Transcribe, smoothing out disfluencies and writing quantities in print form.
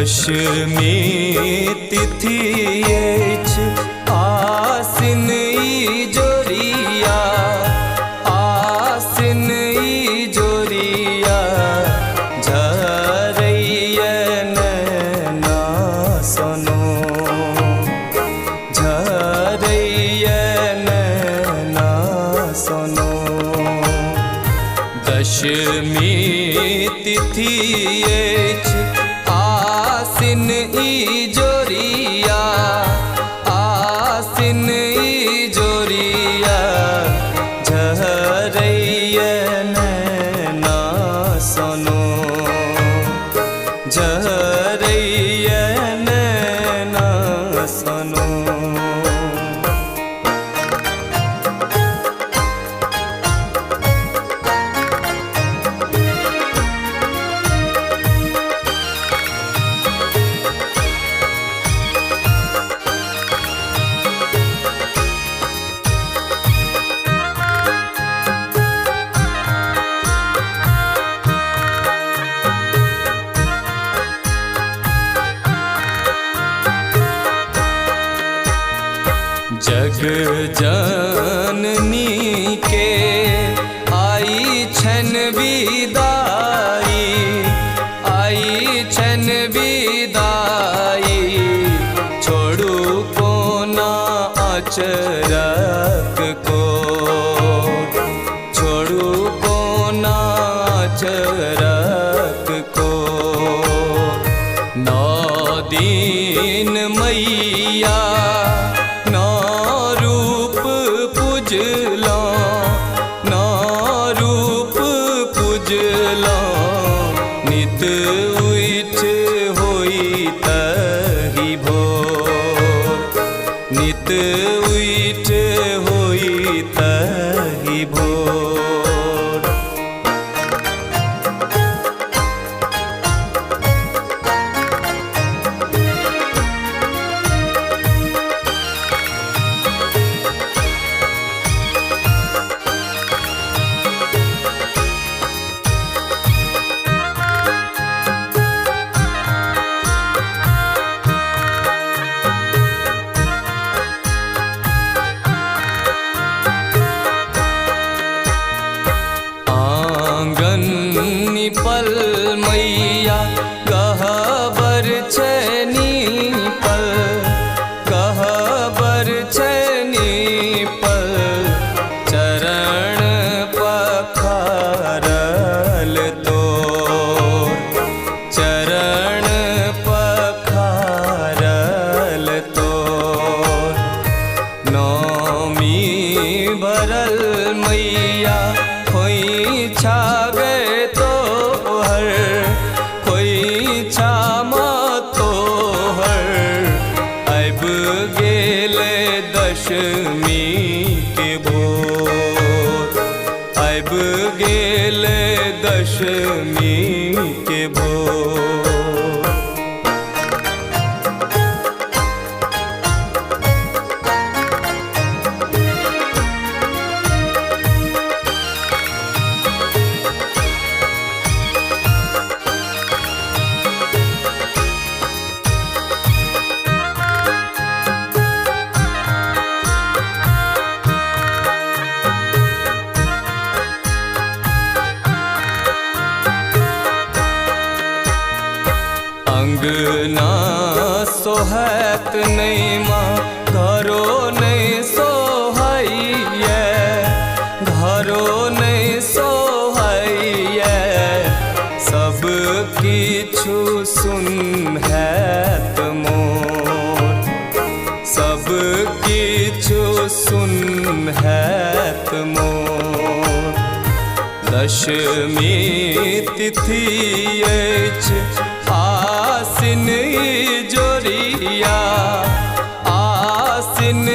दशमी तिथि आसिन जोरिया आसिन जोरिया झरैयन ना सुनो झरैयन ना सुनो दशमी तिथि आसिन जोरिया आसिन जोरिया झरैयन ना सुनो झरैयन ना सुनो। जग जननी के आई छन विदाई आई छन विदाई छोड़ू कोना अचरक को छोड़ू कोना अचरक को। 9 दिन मैया नित उठ होई तही भोर नित उठ होई तही भोर। पल मैया कहबर छनी पल कहबर छनी पल चरण पखारल तो चरण पखारल तो। नौमी भरल मैया खोई छागे दशमी के भोर अब गेल दशमी के भोर। अंगना सोहत नहीं माँ घरो नहीं सोहैये घरो नहीं सोहैये सब किछु सुन है मोर सब किछु सुन है मोर। दशमी तिथि आसिन जोरिया आसिन